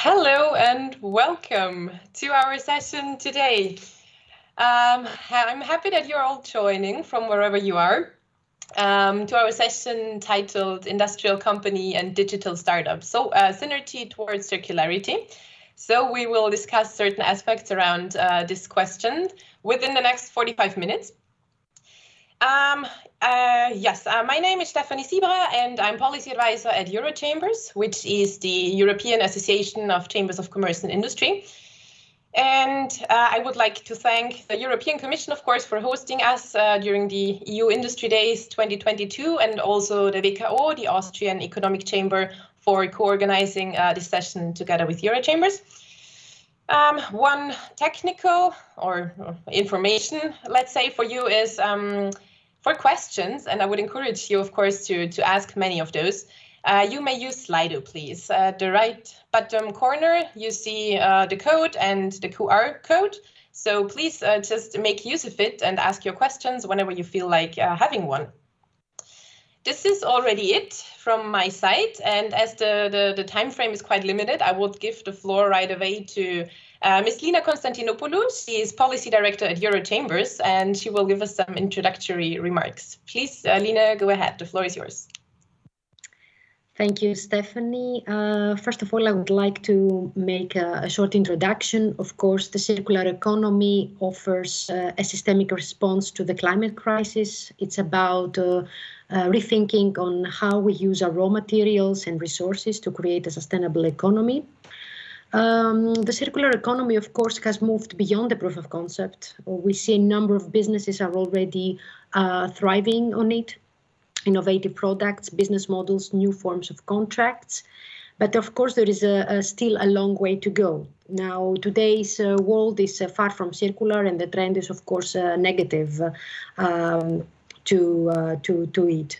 Hello and welcome to our session today. I'm happy that you're all joining from wherever you are to our session titled Industrial Company and Digital Startups, so Synergy towards Circularity. So we will discuss certain aspects around this question within the next 45 minutes. My name is Stephanie Siebra and I'm policy advisor at EUROCHAMBRES, which is the European Association of Chambers of Commerce and Industry. And I would like to thank the European Commission, of course, for hosting us during the EU Industry Days 2022, and also the WKO, the Austrian Economic Chamber, for co-organizing this session together with EUROCHAMBRES. One technical or information, let's say, for you is for questions, and I would encourage you, of course, to ask many of those. You may use Slido, please. At the right bottom corner, you see the code and the QR code. So please just make use of it and ask your questions whenever you feel like having one. This is already it from my side, and as the time frame is quite limited, I would give the floor right away to Ms. Lina Konstantinopoulou. She is Policy Director at EUROCHAMBRES, and she will give us some introductory remarks. Please, Lina, go ahead. The floor is yours. Thank you, Stephanie. First of all, I would like to make a short introduction. Of course, the circular economy offers a systemic response to the climate crisis. It's about rethinking on how we use our raw materials and resources to create a sustainable economy. The circular economy, of course, has moved beyond the proof of concept. We see a number of businesses are already thriving on it. Innovative products, business models, new forms of contracts. But of course, there is still a long way to go. Now, today's world is far from circular, and the trend is, of course, negative to it.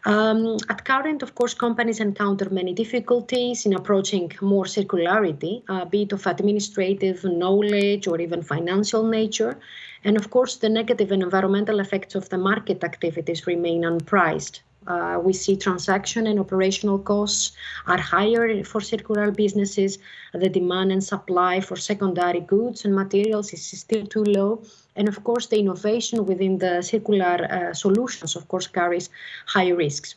At current, of course, companies encounter many difficulties in approaching more circularity, be it of administrative, knowledge, or even financial nature. And of course, the negative and environmental effects of the market activities remain unpriced. We see transaction and operational costs are higher for circular businesses. The demand and supply for secondary goods and materials is still too low. And of course, the innovation within the circular solutions, of course, carries high risks.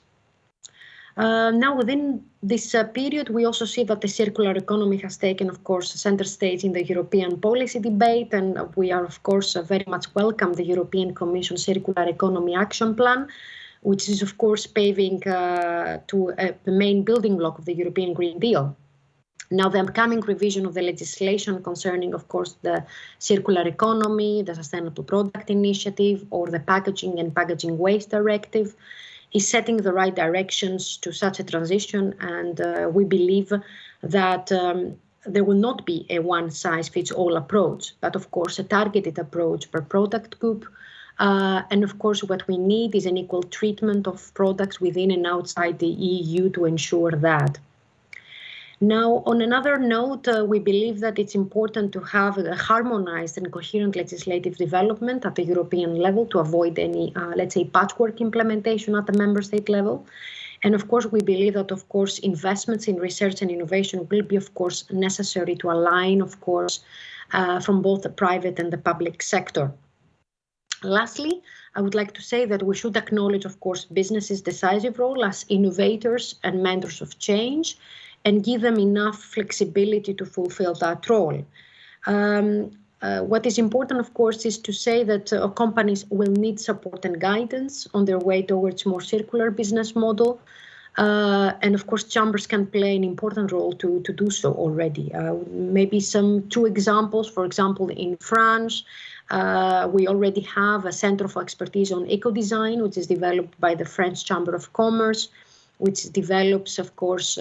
Now, within this period, we also see that the circular economy has taken, of course, center stage in the European policy debate, and we are, of course, very much welcome the European Commission Circular Economy Action Plan, which is, of course, paving the main building block of the European Green Deal. Now, the upcoming revision of the legislation concerning, of course, the circular economy, the Sustainable Product Initiative, or the Packaging and Packaging Waste Directive is setting the right directions to such a transition, and we believe that there will not be a one-size-fits-all approach, but of course a targeted approach per product group. And of course what we need is an equal treatment of products within and outside the EU to ensure that. Now, on another note, we believe that it's important to have a harmonized and coherent legislative development at the European level to avoid any, let's say, patchwork implementation at the member state level. And of course, we believe that, of course, investments in research and innovation will be, of course, necessary to align, of course, from both the private and the public sector. Lastly, I would like to say that we should acknowledge, of course, businesses' decisive role as innovators and mentors of change, and give them enough flexibility to fulfill that role. What is important, of course, is to say that companies will need support and guidance on their way towards more circular business model. And of course, chambers can play an important role to do so already. Maybe two examples. For example, in France, we already have a Center of Expertise on Eco-Design, which is developed by the French Chamber of Commerce, which develops, of course,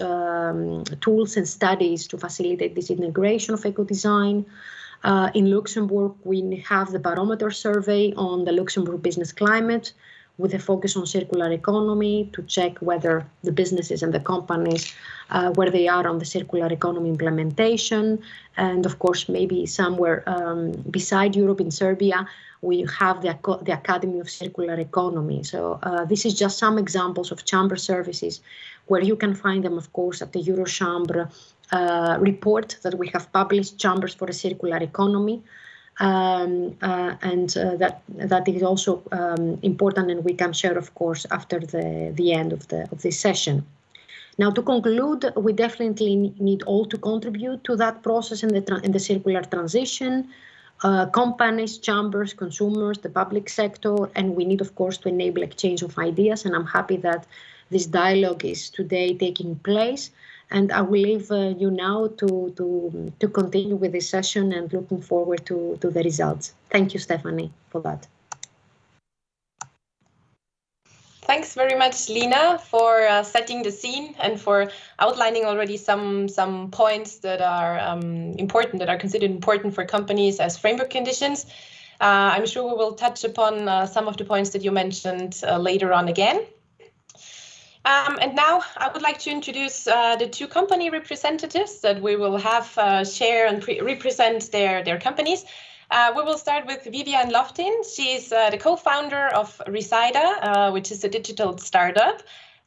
tools and studies to facilitate this integration of eco-design. In Luxembourg, we have the barometer survey on the Luxembourg business climate, with a focus on circular economy to check whether the businesses and the companies, where they are on the circular economy implementation. And of course, maybe somewhere beside Europe in Serbia, we have the Academy of Circular Economy. So this is just some examples of chamber services where you can find them, of course, at the EuroChambre report that we have published, Chambers for a Circular Economy. That is also important, and we can share, of course, after the end of this session. Now, to conclude, we definitely need all to contribute to that process in the circular transition. Companies, chambers, consumers, the public sector, and we need, of course, to enable exchange of ideas. And I'm happy that this dialogue is today taking place. And I will leave you now to continue with this session, and looking forward to the results. Thank you, Stephanie, for that. Thanks very much, Lina, for setting the scene and for outlining already some points that are important, that are considered important for companies as framework conditions. I'm sure we will touch upon some of the points that you mentioned later on again. And now I would like to introduce the two company representatives that we will have share and represent their companies. We will start with Vivian Loftin. She's the co-founder of Resida, which is a digital startup.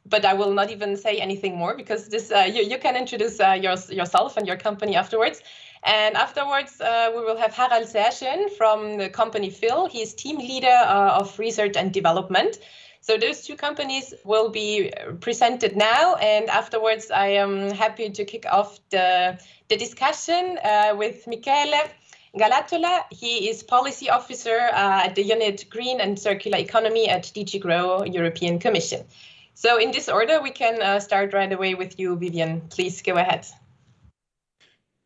But I will not even say anything more, because this you can introduce yourself and your company afterwards. And afterwards, we will have Harald Serschen from the company Phil. He's team leader of research and development. So those two companies will be presented now, and afterwards I am happy to kick off the discussion with Michele Galatola. He is policy officer at the unit Green and Circular Economy at DG GROW, European Commission. So in this order, we can start right away with you, Vivian. Please go ahead.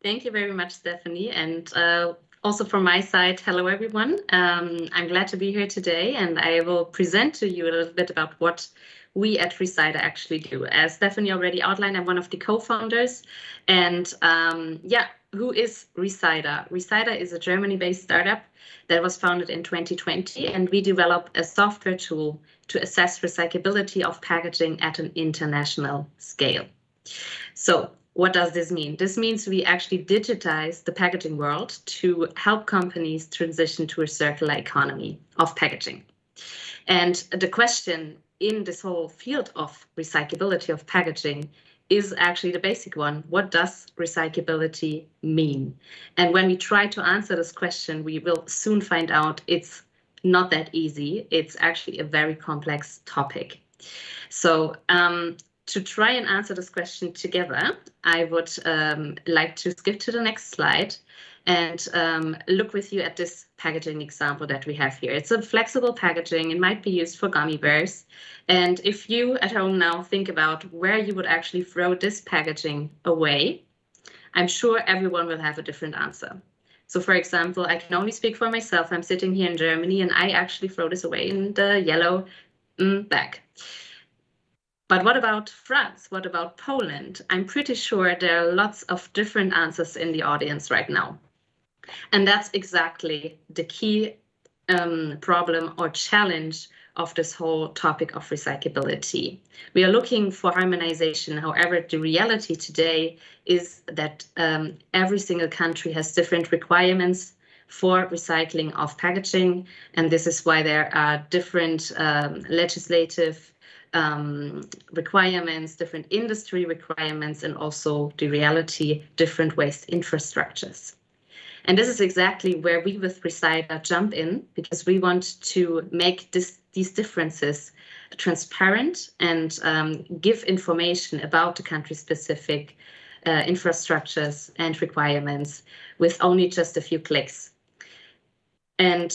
Thank you very much, Stephanie. And also from my side, hello, everyone. I'm glad to be here today, and I will present to you a little bit about what we at Resida actually do. As Stephanie already outlined, I'm one of the co-founders. And who is Resida? Resida is a Germany-based startup that was founded in 2020, and we develop a software tool to assess recyclability of packaging at an international scale. So what does this mean? This means we actually digitize the packaging world to help companies transition to a circular economy of packaging. And the question in this whole field of recyclability of packaging is actually the basic one. What does recyclability mean? And when we try to answer this question, we will soon find out it's not that easy. It's actually a very complex topic. So to try and answer this question together, I would like to skip to the next slide and look with you at this packaging example that we have here. It's a flexible packaging. It might be used for gummy bears. And if you at home now think about where you would actually throw this packaging away, I'm sure everyone will have a different answer. So for example, I can only speak for myself. I'm sitting here in Germany, and I actually throw this away in the yellow bag. But what about France? What about Poland? I'm pretty sure there are lots of different answers in the audience right now. And that's exactly the key problem or challenge of this whole topic of recyclability. We are looking for harmonization. However, the reality today is that every single country has different requirements for recycling of packaging. And this is why there are different legislative requirements, different industry requirements, and also the reality, different waste infrastructures. And this is exactly where we with Resida jump in, because we want to make these differences transparent and give information about the country-specific infrastructures and requirements with only just a few clicks. And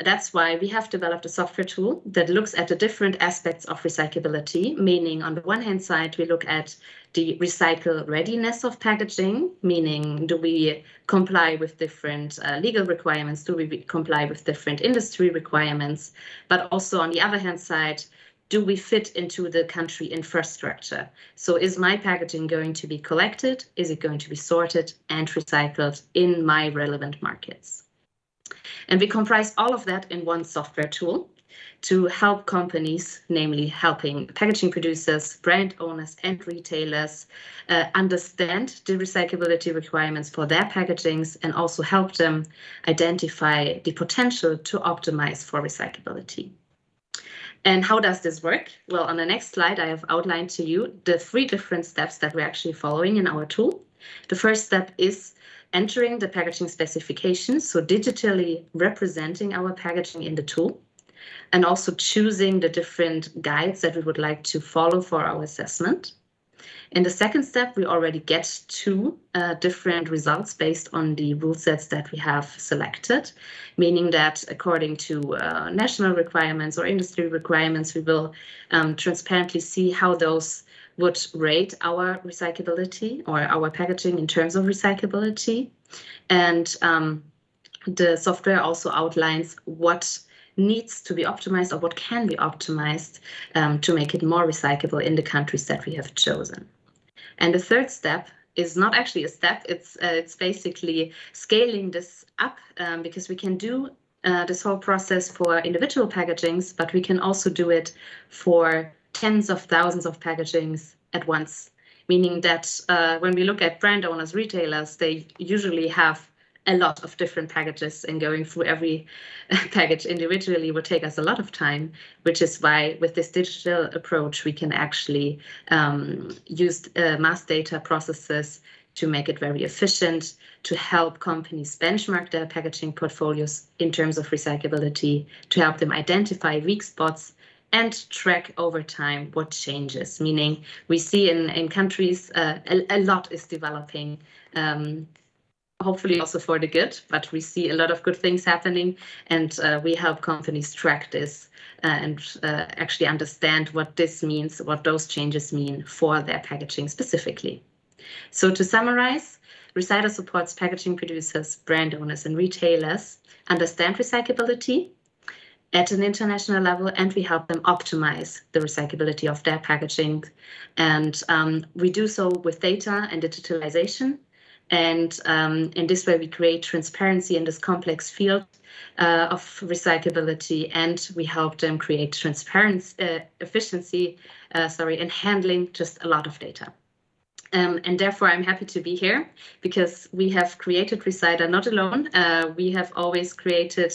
that's why we have developed a software tool that looks at the different aspects of recyclability, meaning on the one hand side, we look at the recycle readiness of packaging, meaning do we comply with different legal requirements, do we comply with different industry requirements, but also on the other hand side, do we fit into the country infrastructure? So is my packaging going to be collected? Is it going to be sorted and recycled in my relevant markets? And we comprise all of that in one software tool to help companies, namely helping packaging producers, brand owners, and retailers understand the recyclability requirements for their packagings and also help them identify the potential to optimize for recyclability. And how does this work? Well, on the next slide, I have outlined to you the 3 different steps that we're actually following in our tool. The first step is entering the packaging specifications, so digitally representing our packaging in the tool, and also choosing the different guides that we would like to follow for our assessment. In the second step, we already get two different results based on the rule sets that we have selected, meaning that according to national requirements or industry requirements, we will transparently see how those would rate our recyclability or our packaging in terms of recyclability. And the software also outlines what needs to be optimized or what can be optimized to make it more recyclable in the countries that we have chosen. And the third step is not actually a step, it's basically scaling this up because we can do this whole process for individual packagings, but we can also do it for tens of thousands of packagings at once, meaning that when we look at brand owners, retailers, they usually have a lot of different packages, and going through every package individually would take us a lot of time, which is why with this digital approach, we can actually use mass data processes to make it very efficient, to help companies benchmark their packaging portfolios in terms of recyclability, to help them identify weak spots and track over time what changes, meaning we see in countries a lot is developing, hopefully also for the good, but we see a lot of good things happening, and we help companies track this and actually understand what this means, what those changes mean for their packaging specifically. So to summarize, Recyder supports packaging producers, brand owners, and retailers understand recyclability at an international level, and we help them optimize the recyclability of their packaging. And we do so with data and digitalization. And in this way, we create transparency in this complex field of recyclability, and we help them create efficiency in handling just a lot of data. And therefore, I'm happy to be here because we have created Recyder not alone. We have always created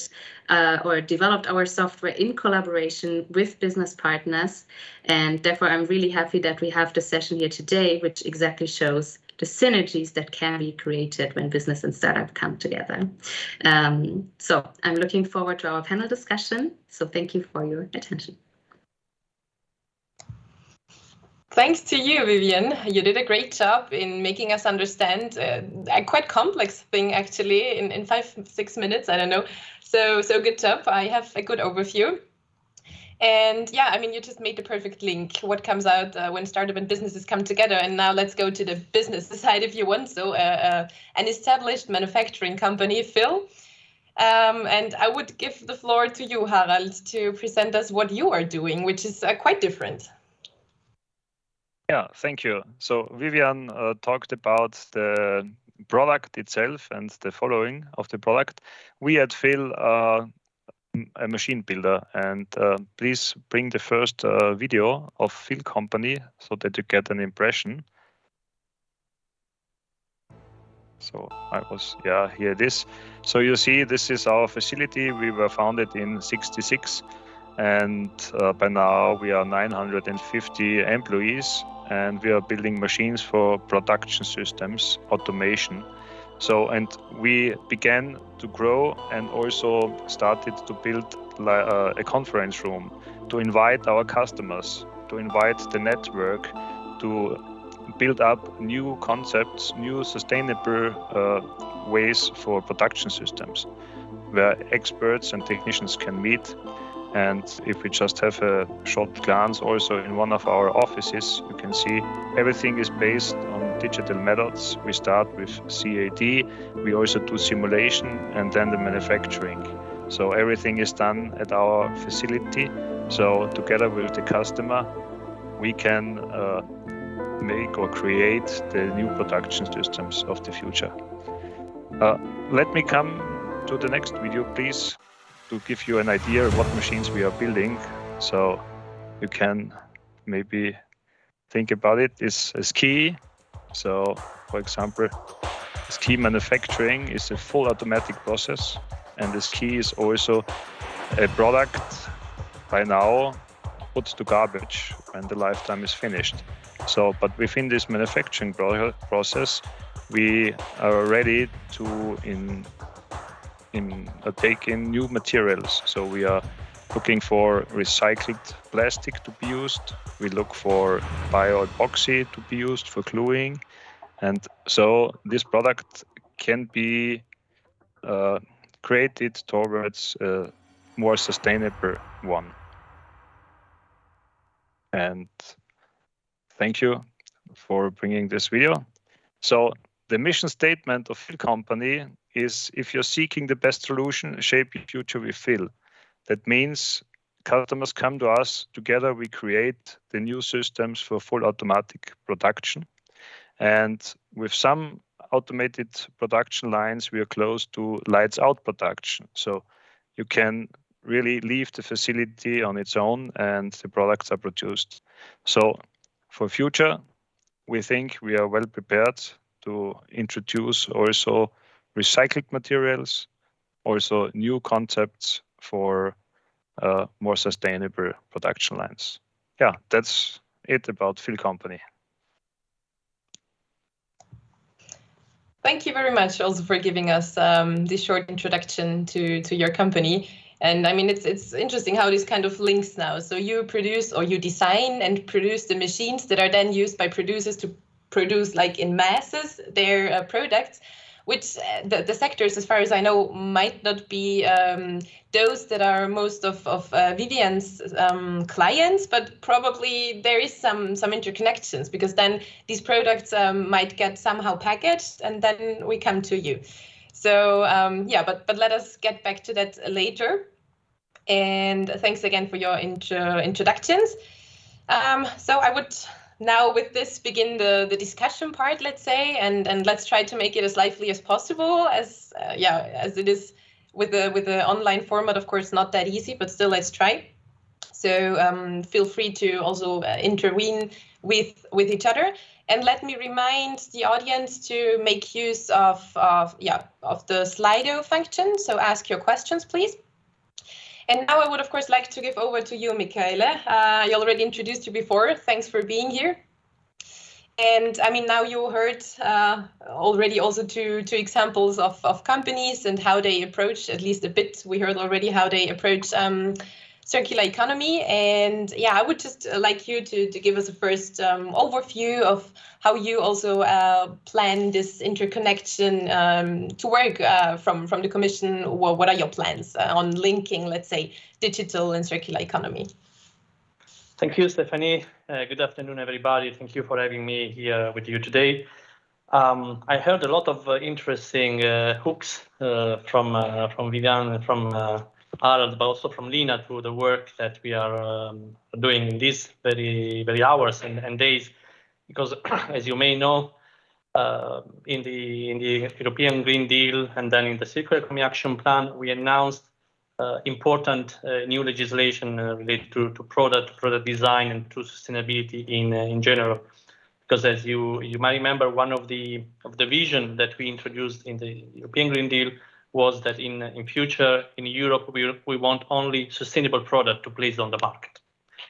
or developed our software in collaboration with business partners. And therefore, I'm really happy that we have the session here today, which exactly shows the synergies that can be created when business and startup come together. So I'm looking forward to our panel discussion. So thank you for your attention. Thanks to you, Vivian. You did a great job in making us understand a quite complex thing, actually, in 5-6 minutes. I don't know. So good job. I have a good overview. And yeah, I mean, you just made the perfect link. What comes out when startup and businesses come together. And now let's go to the business side if you want. So an established manufacturing company, Phil. And I would give the floor to you, Harald, to present us what you are doing, which is quite different. Yeah, thank you. So Vivian talked about the product itself and the following of the product. We at Phil are a machine builder, and please bring the first video of Phil company so that you get an impression. So here it is. So you see, this is our facility. We were founded in '66, and by now we are 950 employees, and we are building machines for production systems, automation. So, and we began to grow and also started to build a conference room to invite our customers, to invite the network, to build up new concepts, new sustainable ways for production systems, where experts and technicians can meet. And if we just have a short glance also in one of our offices, you can see everything is based on digital methods. We start with CAD, we also do simulation, and then the manufacturing. So everything is done at our facility. So together with the customer, we can make or create the new production systems of the future. Let me come to the next video, please, to give you an idea of what machines we are building. So you can maybe think about it. Is a ski. So for example, ski manufacturing is a full automatic process, and the ski is also a product by now put to garbage when the lifetime is finished. So, but within this manufacturing process, we are ready to take in new materials. So we are looking for recycled plastic to be used. We look for bio-epoxy to be used for gluing. And so this product can be created towards a more sustainable one. And thank you for bringing this video. So the mission statement of Phil Company is, if you're seeking the best solution, shape your future with Phil. That means customers come to us, together we create the new systems for full automatic production. And with some automated production lines, we are close to lights out production. So you can really leave the facility on its own and the products are produced. So for future, we think we are well prepared to introduce also recycled materials, also new concepts for more sustainable production lines. Yeah, that's it about Phil Company. Thank you very much also for giving us this short introduction to your company. And I mean, it's interesting how this kind of links now. So you produce, or you design and produce the machines that are then used by producers to produce, like in masses, their products, which the sectors, as far as I know, might not be those that are most of Vivian's clients, but probably there is some interconnections, because then these products might get somehow packaged and then we come to you. So yeah, but let us get back to that later. And thanks again for your introductions. So I would now with this begin the discussion part, let's say, and let's try to make it as lively as possible, as it is with the online format. Of course, not that easy, but still, let's try. So feel free to also intervene with each other. And let me remind the audience to make use of the Slido function. So ask your questions, please. And now I would, of course, like to give over to you, Michaele. I already introduced you before. Thanks for being here. And I mean, now you heard already also two examples of companies and how they approach, at least a bit, we heard already how they approach circular economy. And yeah, I would just like you to give us a first overview of how you also plan this interconnection to work from the Commission. What are your plans on linking, let's say, digital and circular economy? Thank you, Stephanie. Good afternoon, everybody. Thank you for having me here with you today. I heard a lot of interesting hooks from Vivian and from Harald, but also from Lina, through the work that we are doing in these very hours and days. Because, as you may know, in the European Green Deal and then in the Circular Economy Action Plan, we announced important new legislation related to product design and to sustainability in general. Because as you might remember, one of the vision that we introduced in the European Green Deal was that in future in Europe we want only sustainable product to place on the market,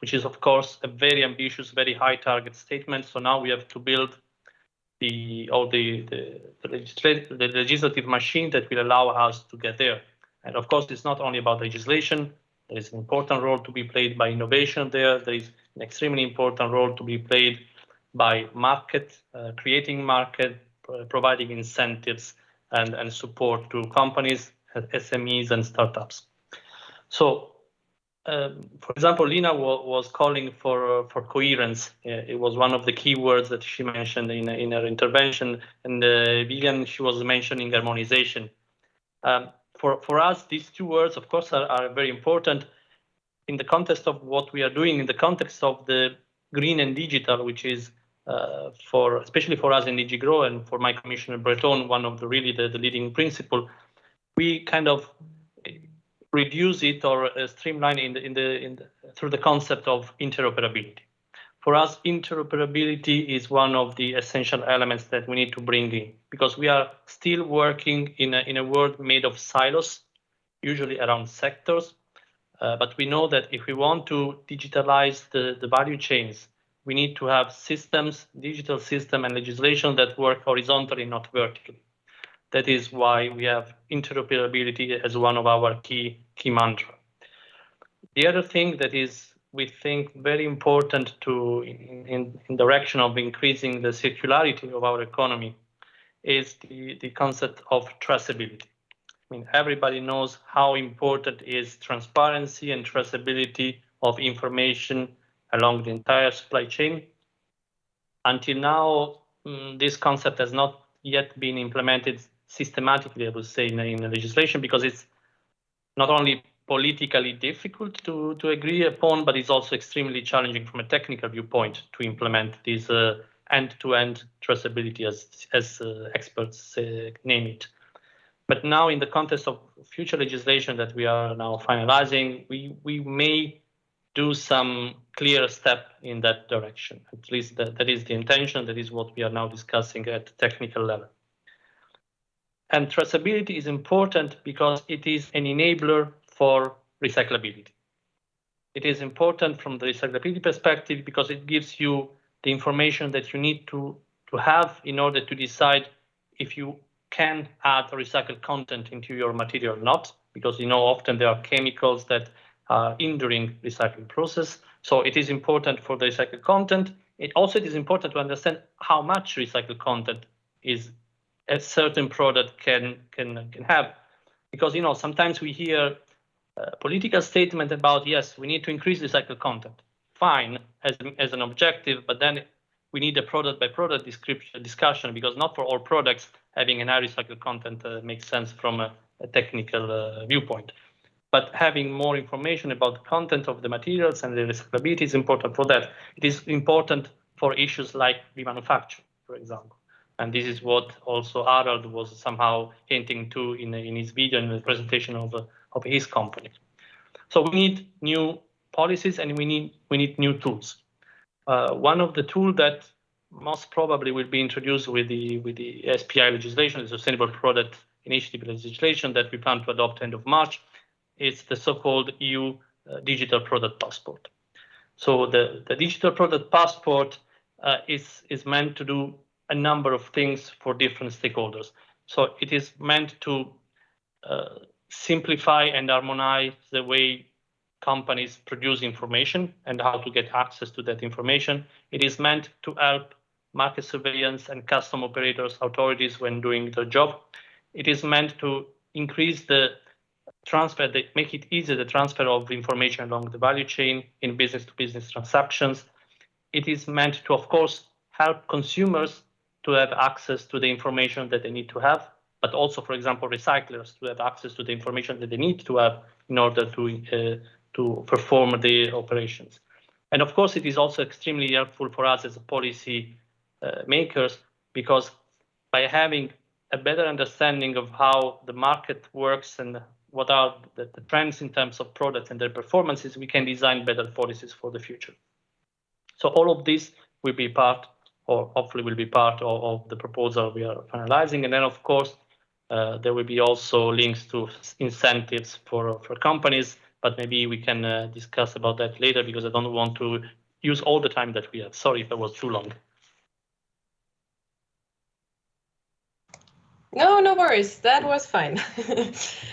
which is of course a very ambitious, very high target statement. So now we have to build the legislative machine that will allow us to get there. And of course, it's not only about legislation. There is an important role to be played by innovation there. There is an extremely important role to be played by market, creating market, providing incentives and support to companies, SMEs and startups. So, for example, Lina was calling for coherence. It was one of the key words that she mentioned in her intervention. And Vivian, she was mentioning harmonization. For us, these two words, of course, are very important in the context of what we are doing, in the context of the green and digital, which is especially for us in DG Grow and for my Commissioner Breton, one of the leading principle. We kind of reduce it or streamline through the concept of interoperability. For us, interoperability is one of the essential elements that we need to bring in, because we are still working in a world made of silos, usually around sectors. But we know that if we want to digitalize the value chains, we need to have systems, digital system and legislation that work horizontally, not vertically. That is why we have interoperability as one of our key mantra. The other thing that is, we think, very important to in direction of increasing the circularity of our economy is the concept of traceability. I mean, everybody knows how important is transparency and traceability of information along the entire supply chain. Until now, this concept has not yet been implemented systematically, I would say, in the legislation, because it's not only politically difficult to agree upon, but it's also extremely challenging from a technical viewpoint to implement this end-to-end traceability, as experts name it. But now, in the context of future legislation that we are now finalizing, we may do some clear step in that direction. At least that is the intention. That is what we are now discussing at the technical level. And traceability is important because it is an enabler for recyclability. It is important from the recyclability perspective because it gives you the information that you need to have in order to decide if you can add recycled content into your material or not, because often there are chemicals that are hindering recycling process. So it is important for the recycled content. It is important to understand how much recycled content is a certain product can have, because sometimes we hear a political statement about, yes, we need to increase recycled content. Fine, as an objective, but then we need a product by product discussion, because not for all products having an high recycled content makes sense from a technical viewpoint. But having more information about the content of the materials and the recyclability is important for that. It is important for issues like remanufacture, for example. And this is what also Harald was somehow hinting to in his video, in the presentation of his company. So we need new policies and we need new tools. One of the tools that most probably will be introduced with the SPI legislation, the Sustainable Product Initiative legislation that we plan to adopt end of March, is the so-called EU Digital Product Passport. So the Digital Product Passport is meant to do a number of things for different stakeholders. So it is meant to simplify and harmonize the way companies produce information and how to get access to that information. It is meant to help market surveillance and custom operators, authorities when doing their job. It is meant to increase the transfer, make it easier, the transfer of information along the value chain in business-to-business transactions. It is meant to, of course, help consumers to have access to the information that they need to have, but also, for example, recyclers to have access to the information that they need to have in order to perform the operations. And of course, it is also extremely helpful for us as policy makers, because by having a better understanding of how the market works and what are the trends in terms of products and their performances, we can design better policies for the future. So all of this will be part, or hopefully will be part of the proposal we are finalizing. And then, of course, there will be also links to incentives for companies, but maybe we can discuss about that later, because I don't want to use all the time that we have. Sorry if I was too long. No worries. That was fine.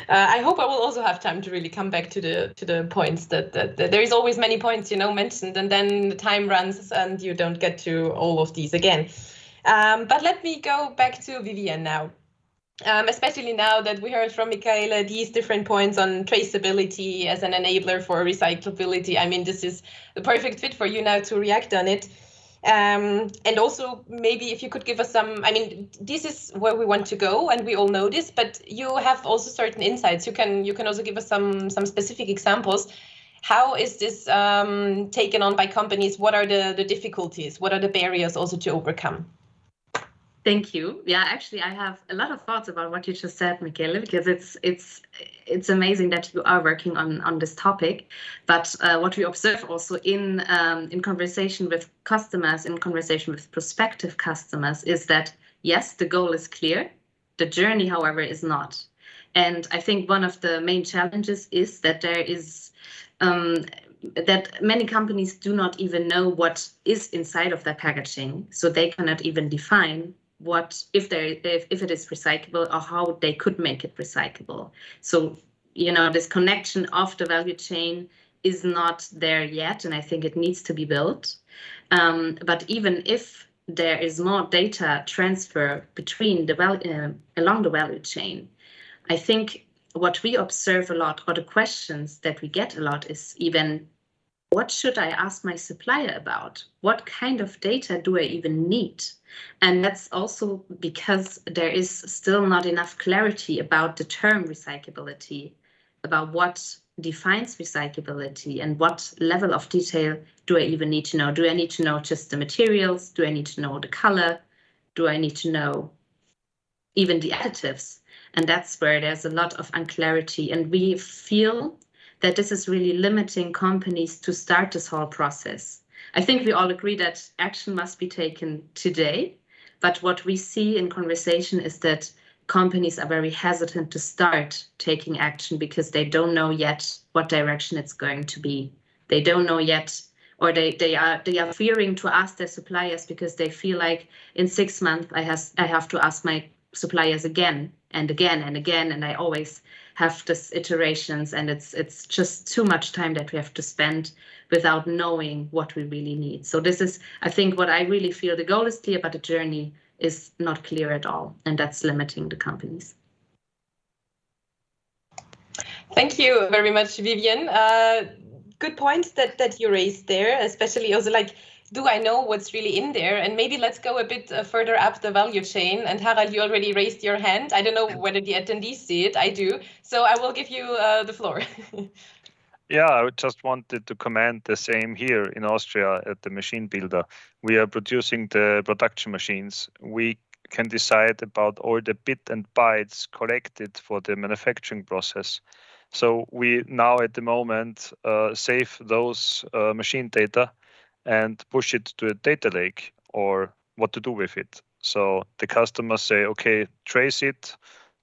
I hope I will also have time to really come back to the points that there is always many points, mentioned, and then the time runs and you don't get to all of these again. But let me go back to Vivian now. Especially now that we heard from Michaela these different points on traceability as an enabler for recyclability. I mean, this is the perfect fit for you now to react on it. And also, maybe if you could give us some, this is where we want to go, and we all know this, but you have also certain insights. You can also give us some specific examples. How is this taken on by companies? What are the difficulties? What are the barriers also to overcome? Thank you. Yeah, actually, I have a lot of thoughts about what you just said, Michele, because it's amazing that you are working on this topic. But what we observe also in conversation with customers, in conversation with prospective customers, is that yes, the goal is clear. The journey, however, is not. And I think one of the main challenges is that there is that many companies do not even know what is inside of their packaging, so they cannot even define what if it is recyclable or how they could make it recyclable. So this connection of the value chain is not there yet, and I think it needs to be built. But even if there is more data transfer between along the value chain, I think what we observe a lot, or the questions that we get a lot, is even, what should I ask my supplier about? What kind of data do I even need? And that's also because there is still not enough clarity about the term recyclability, about what defines recyclability and what level of detail do I even need to know? Do I need to know just the materials? Do I need to know the color? Do I need to know even the additives? And that's where there's a lot of unclarity. And we feel that this is really limiting companies to start this whole process. I think we all agree that action must be taken today. But what we see in conversation is that companies are very hesitant to start taking action because they don't know yet what direction it's going to be. They don't know yet, or they are fearing to ask their suppliers because they feel like in 6 months I have to ask my suppliers again and again and again, and I always have this iterations, and it's just too much time that we have to spend without knowing what we really need. So this is, I think, what I really feel. The goal is clear, but the journey is not clear at all, and that's limiting the companies. Thank you very much, Vivian. Good points that you raised there, especially also like, do I know what's really in there? And maybe let's go a bit further up the value chain. And Harald, you already raised your hand. I don't know whether the attendees see it. I do. So I will give you the floor. Yeah, I just wanted to comment the same here in Austria at the machine builder. We are producing the production machines. We can decide about all the bit and bytes collected for the manufacturing process. So we now at the moment save those machine data and push it to a data lake, or what to do with it. So the customers say, okay, trace it,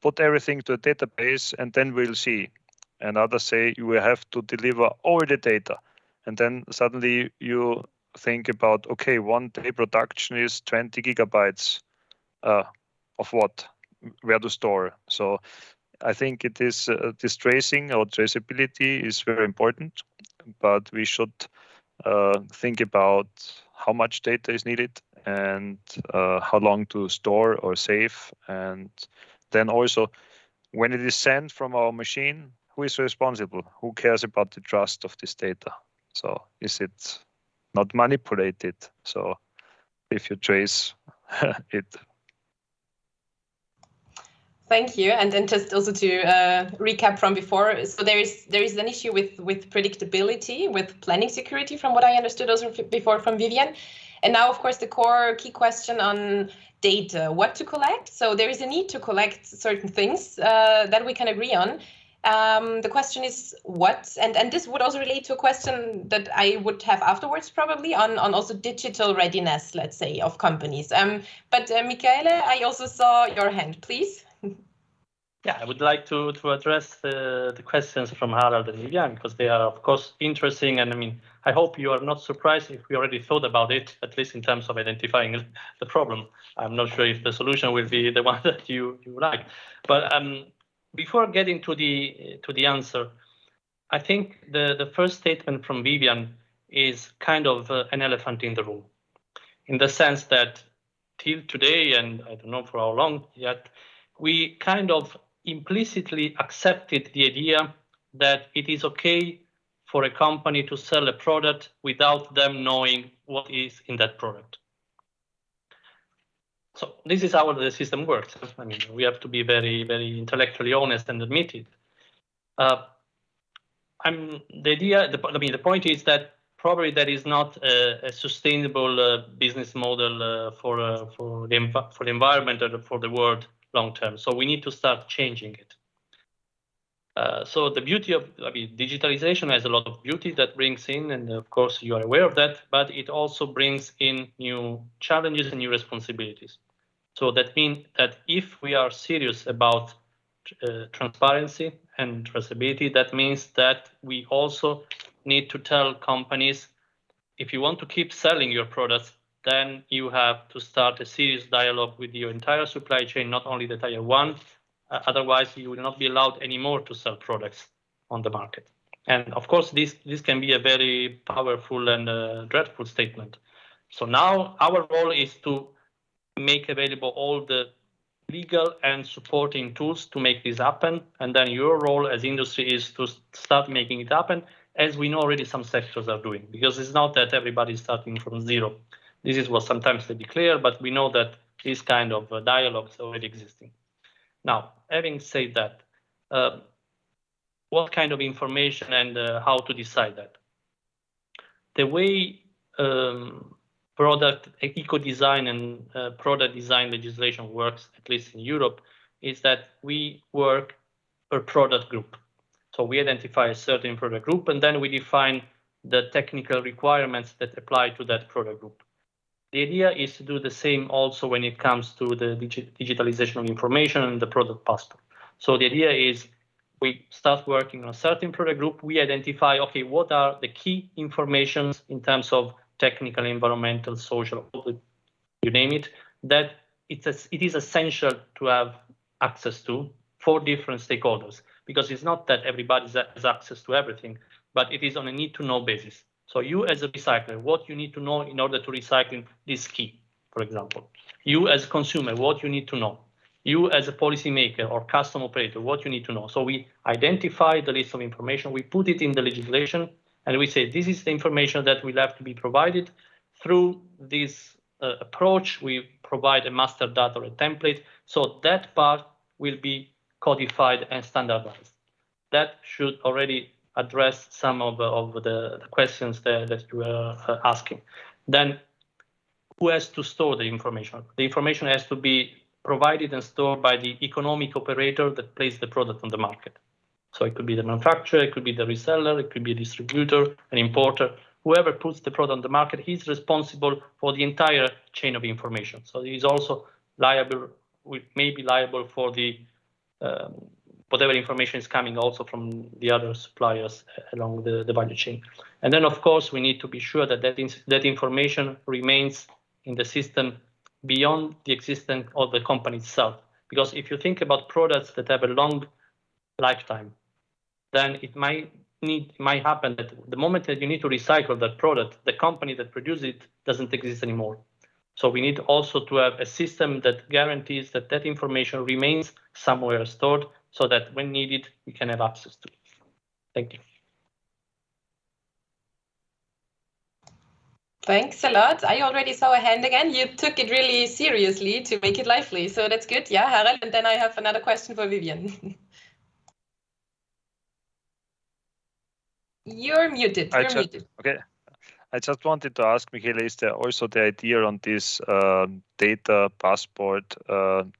put everything to a database, and then we'll see. And others say you will have to deliver all the data. And then suddenly you think about, okay, 1 day production is 20 gigabytes of what, where to store. So I think it is this tracing or traceability is very important, but we should think about how much data is needed and how long to store or save. And then also when it is sent from our machine, who is responsible? Who cares about the trust of this data? So is it not manipulated? So if you trace it. Thank you. And then just also to recap from before, so there is an issue with predictability, with planning security, from what I understood also before from Vivian. And now, of course, the core key question on data, what to collect. So there is a need to collect certain things that we can agree on. The question is what, and this would also relate to a question that I would have afterwards probably on also digital readiness, let's say, of companies. But Michaele, I also saw your hand, please. Yeah, I would like to address the questions from Harald and Vivian, because they are, of course, interesting. And I mean, I hope you are not surprised if we already thought about it, at least in terms of identifying the problem. I'm not sure if the solution will be the one that you like. But before getting to the answer, I think the first statement from Vivian is kind of an elephant in the room, in the sense that till today, and I don't know for how long yet, we kind of implicitly accepted the idea that it is okay for a company to sell a product without them knowing what is in that product. So this is how the system works. I mean, we have to be very, very intellectually honest and admit it. The point is that probably that is not a sustainable business model for the environment or for the world long term. So we need to start changing it. So the beauty of digitalization has a lot of beauty that brings in, and of course you are aware of that, but it also brings in new challenges and new responsibilities. So that means that if we are serious about transparency and traceability, that means that we also need to tell companies, if you want to keep selling your products, then you have to start a serious dialogue with your entire supply chain, not only the tier one. Otherwise, you will not be allowed anymore to sell products on the market. And of course, this can be a very powerful and dreadful statement. So now our role is to make available all the legal and supporting tools to make this happen. And then your role as industry is to start making it happen, as we know already some sectors are doing, because it's not that everybody is starting from zero. This is what sometimes they declare, but we know that this kind of dialogue is already existing. Now, having said that, what kind of information and how to decide that? The way product eco-design and product design legislation works, at least in Europe, is that we work per product group. So we identify a certain product group, and then we define the technical requirements that apply to that product group. The idea is to do the same also when it comes to the digitalization of information and the product passport. So the idea is we start working on a certain product group, we identify, okay, what are the key informations in terms of technical, environmental, social, you name it, that it is essential to have access to for different stakeholders, because it's not that everybody has access to everything, but it is on a need-to-know basis. So you as a recycler, what you need to know in order to recycle this key, for example. You as a consumer, what you need to know. You as a policymaker or custom operator, what you need to know. So we identify the list of information, we put it in the legislation, and we say this is the information that will have to be provided. Through this approach, we provide a master data or a template, so that part will be codified and standardized. That should already address some of the questions that you were asking. Then, who has to store the information? The information has to be provided and stored by the economic operator that places the product on the market. So it could be the manufacturer, it could be the reseller, it could be a distributor, an importer. Whoever puts the product on the market, he's responsible for the entire chain of information. So he's also liable, may be liable for the whatever information is coming also from the other suppliers along the value chain. And then, of course, we need to be sure that that information remains in the system beyond the existence of the company itself. Because if you think about products that have a long lifetime, then it might happen that the moment that you need to recycle that product, the company that produced it doesn't exist anymore. So we need also to have a system that guarantees that that information remains somewhere stored, so that when needed, we can have access to it. Thank you. Thanks a lot. I already saw a hand again. You took it really seriously to make it lively, so that's good. Yeah, Harald, and then I have another question for Vivian. You're muted. Okay. I just wanted to ask, Michele, is there also the idea on this data passport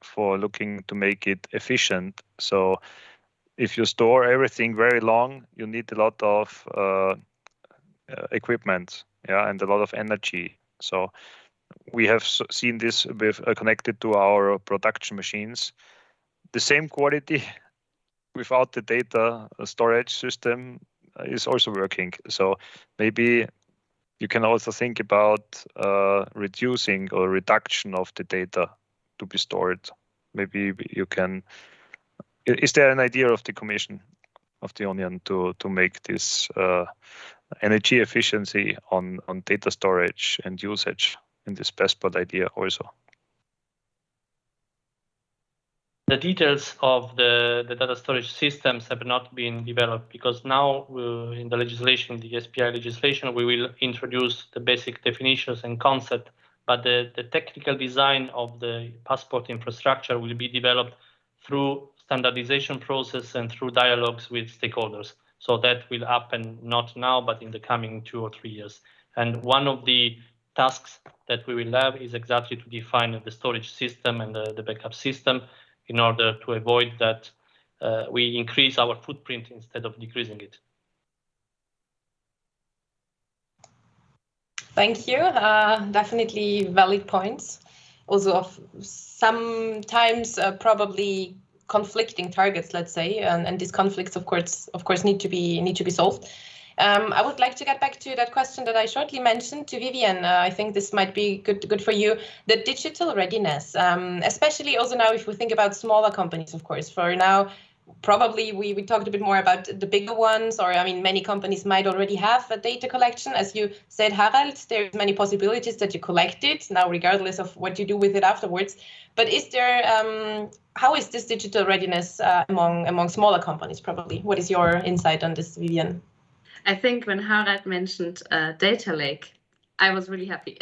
for looking to make it efficient? So if you store everything very long, you need a lot of equipment, yeah, and a lot of energy. So we have seen this with connected to our production machines. The same quality without the data storage system is also working. So maybe you can also think about reducing or reduction of the data to be stored. Maybe you can. Is there an idea of the Commission of the Union to make this energy efficiency on data storage and usage in this passport idea also? The details of the data storage systems have not been developed, because now in the legislation, the SPI legislation, we will introduce the basic definitions and concept, but the technical design of the passport infrastructure will be developed through standardization process and through dialogues with stakeholders. So that will happen not now, but in the coming 2 or 3 years. And one of the tasks that we will have is exactly to define the storage system and the backup system, in order to avoid that we increase our footprint instead of decreasing it. Thank you. Definitely valid points. Also, sometimes probably conflicting targets, let's say, and these conflicts, of course, need to be solved. I would like to get back to that question that I shortly mentioned to Vivian. I think this might be good for you. The digital readiness, especially also now if we think about smaller companies, of course. For now, probably we talked a bit more about the bigger ones, or I mean, many companies might already have a data collection. As you said, Harald, there's many possibilities that you collect it now, regardless of what you do with it afterwards. But is there, how is this digital readiness among smaller companies, probably? What is your insight on this, Vivian? I think when Harald mentioned data lake, I was really happy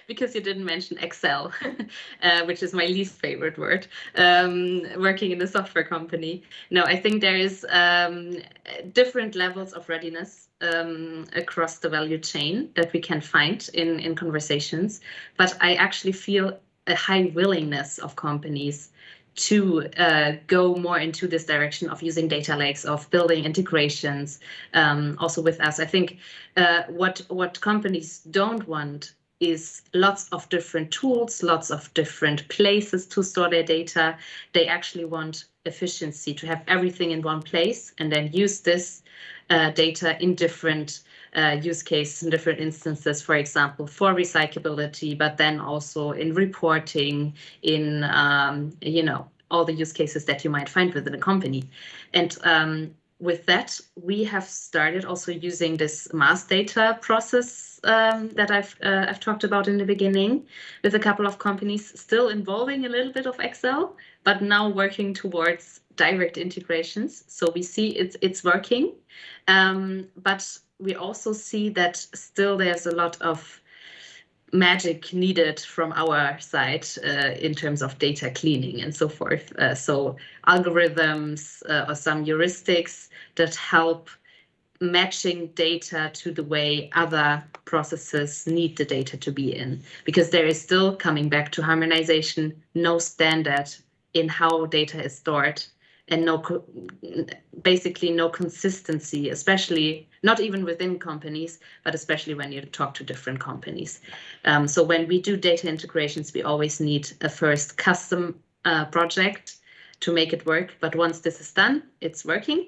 because you didn't mention Excel, which is my least favorite word, working in a software company. No, I think there is different levels of readiness across the value chain that we can find in conversations. But I actually feel a high willingness of companies to go more into this direction of using data lakes, of building integrations, also with us. I think what companies don't want is lots of different tools, lots of different places to store their data. They actually want efficiency, to have everything in one place and then use this data in different use cases in different instances, for example, for recyclability, but then also in reporting, in all the use cases that you might find within a company. And with that, we have started also using this mass data process that I've talked about in the beginning, with a couple of companies still involving a little bit of Excel, but now working towards direct integrations. So we see it's working, but we also see that still there's a lot of magic needed from our side in terms of data cleaning and so forth. So algorithms or some heuristics that help matching data to the way other processes need the data to be in. Because there is still, coming back to harmonization, no standard in how data is stored, and basically no consistency, especially not even within companies, but especially when you talk to different companies. So when we do data integrations, we always need a first custom project to make it work. But once this is done, it's working.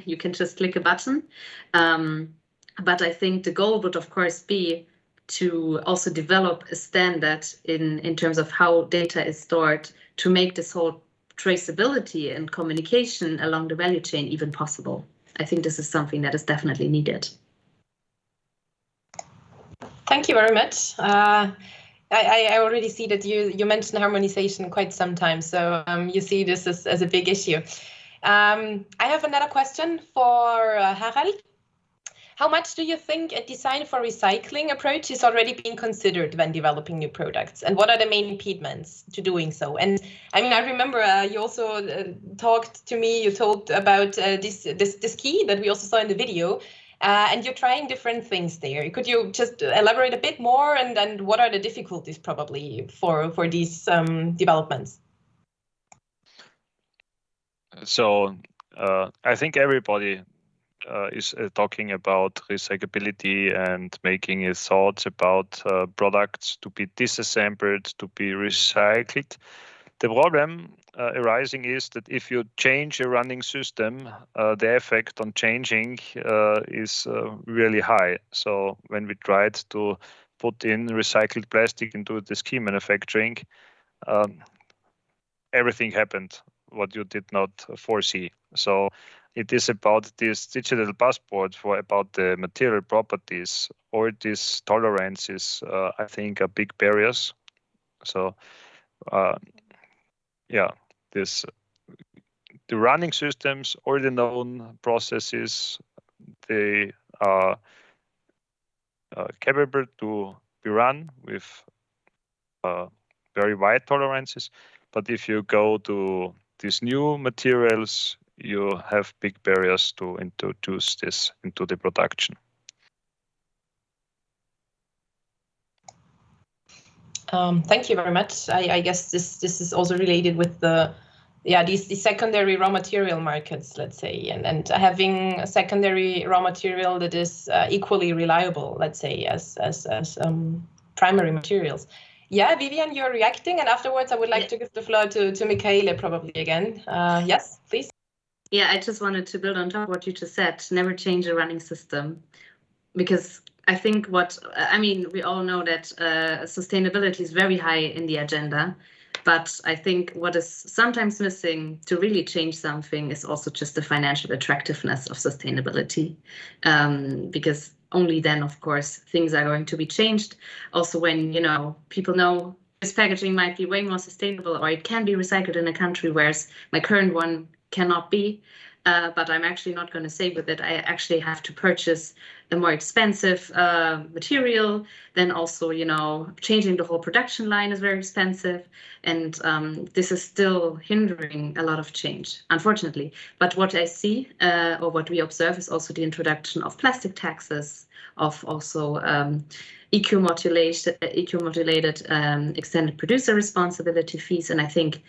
You can just click a button. But I think the goal would, of course, be to also develop a standard in terms of how data is stored, to make this whole traceability and communication along the value chain even possible. I think this is something that is definitely needed. Thank you very much. I already see that you mentioned harmonization quite some time, so you see this as a big issue. I have another question for Harald. How much do you think a design for recycling approach is already being considered when developing new products? And what are the main impediments to doing so? And I mean, I remember you also talked to me, you told about this key that we also saw in the video, and you're trying different things there. Could you just elaborate a bit more, and what are the difficulties probably for these developments? So I think everybody is talking about recyclability and making his thoughts about products to be disassembled, to be recycled. The problem arising is that if you change a running system, the effect on changing is really high. So when we tried to put in recycled plastic into the ski manufacturing, everything happened what you did not foresee. So it is about this digital passport for about the material properties. All these tolerances, I think, are big barriers. So, the running systems, all the known processes, they are capable to be run with very wide tolerances. But if you go to these new materials, you have big barriers to introduce this into the production. Thank you very much. I guess this is also related with these secondary raw material markets, let's say, and having a secondary raw material that is equally reliable, let's say, as primary materials. Yeah, Vivian, you're reacting, and afterwards I would like to give the floor to Michaele probably again. Yes, please. Yeah, I just wanted to build on top of what you just said. Never change a running system, because I think we all know that sustainability is very high in the agenda, but I think what is sometimes missing to really change something is also just the financial attractiveness of sustainability, because only then, of course, things are going to be changed. Also, when people know this packaging might be way more sustainable, or it can be recycled in a country, whereas my current one cannot be. But I'm actually not going to save with it. I actually have to purchase a more expensive material. Then also, changing the whole production line is very expensive. And this is still hindering a lot of change, unfortunately. But what I see, or what we observe, is also the introduction of plastic taxes, of also eco-modulated extended producer responsibility fees. And I think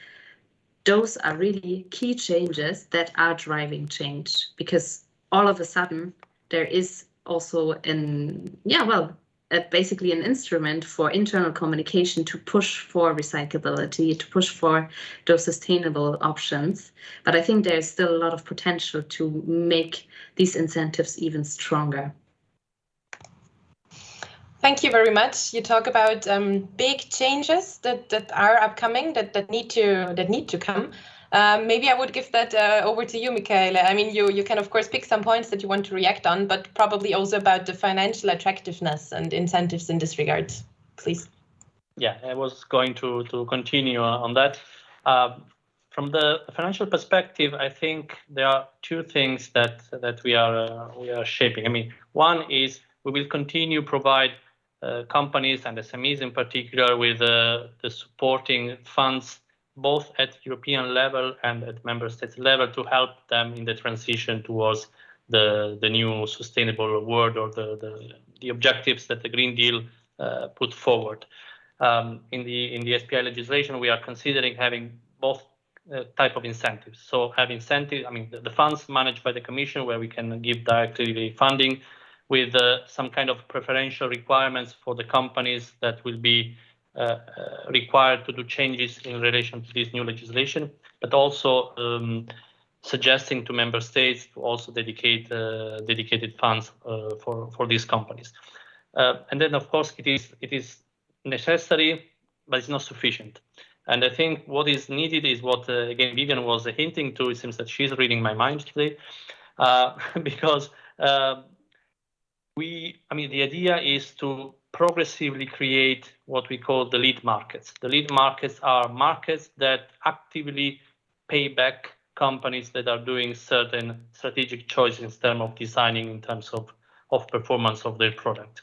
those are really key changes that are driving change, because all of a sudden there is also basically an instrument for internal communication to push for recyclability, to push for those sustainable options. But I think there's still a lot of potential to make these incentives even stronger. Thank you very much. You talk about big changes that are upcoming, that need to come. Maybe I would give that over to you, Michaela. I mean, you can of course pick some points that you want to react on, but probably also about the financial attractiveness and incentives in this regard, please. Yeah, I was going to continue on that. From the financial perspective, I think there are two things that we are shaping. I mean, one is we will continue provide companies and SMEs in particular with the supporting funds, both at European level and at member states level, to help them in the transition towards the new sustainable world, or the objectives that the Green Deal put forward. In the SPI legislation, we are considering having both type of incentives. So have incentives, I mean, the funds managed by the Commission, where we can give directly the funding, with some kind of preferential requirements for the companies that will be required to do changes in relation to this new legislation, but also suggesting to member states to also dedicate dedicated funds for these companies. And then, of course, it is necessary, but it's not sufficient. And I think what is needed is what, again, Vivian was hinting to. It seems that she's reading my mind today, because the idea is to progressively create what we call the lead markets. The lead markets are markets that actively pay back companies that are doing certain strategic choices in terms of designing, in terms of performance of their product.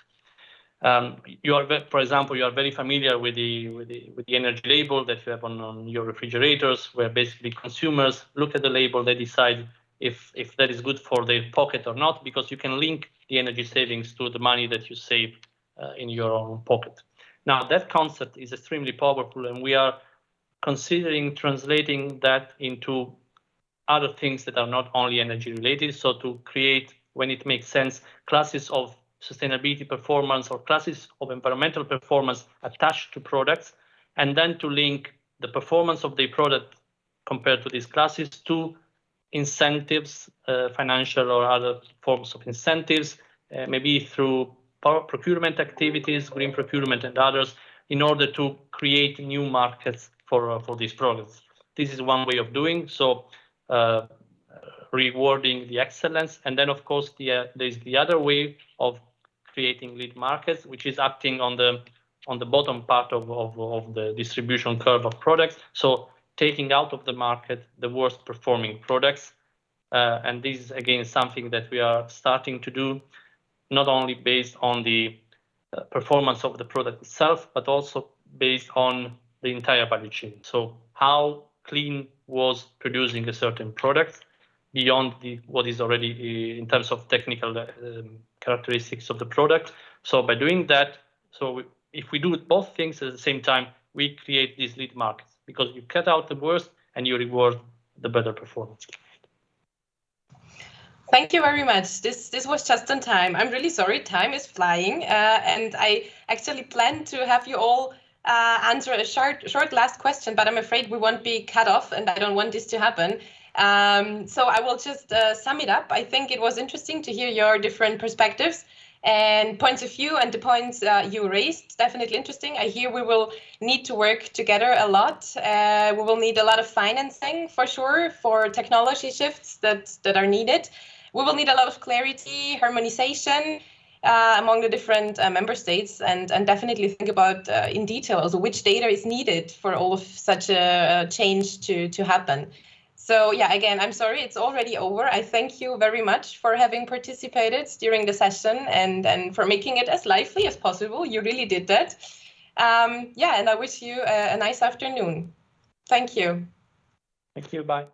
For example, you are very familiar with the energy label that you have on your refrigerators, where basically consumers look at the label, they decide if that is good for their pocket or not, because you can link the energy savings to the money that you save in your own pocket. Now, that concept is extremely powerful, and we are considering translating that into other things that are not only energy related. So to create, when it makes sense, classes of sustainability performance or classes of environmental performance attached to products, and then to link the performance of the product compared to these classes to incentives, financial or other forms of incentives, maybe through procurement activities, green procurement and others, in order to create new markets for these products. This is one way of doing so, rewarding the excellence. And then, of course, there's the other way of creating lead markets, which is acting on the bottom part of the distribution curve of products. So taking out of the market the worst performing products. And this is, again, something that we are starting to do, not only based on the performance of the product itself, but also based on the entire value chain. So how clean was producing a certain product beyond what is already in terms of technical characteristics of the product. So by doing that, if we do both things at the same time, we create these lead markets, because you cut out the worst and you reward the better performance. Thank you very much. This was just in time. I'm really sorry, time is flying, and I actually planned to have you all answer a short last question, but I'm afraid we won't be cut off, and I don't want this to happen. So I will just sum it up. I think it was interesting to hear your different perspectives and points of view, and the points you raised, definitely interesting. I hear we will need to work together a lot. We will need a lot of financing for sure for technology shifts that are needed. We will need a lot of clarity, harmonization among the different member states, and definitely think about in detail also which data is needed for all of such a change to happen. So yeah, again, I'm sorry, it's already over. I thank you very much for having participated during the session and for making it as lively as possible. You really did that. Yeah, and I wish you a nice afternoon. Thank you. Thank you. Bye.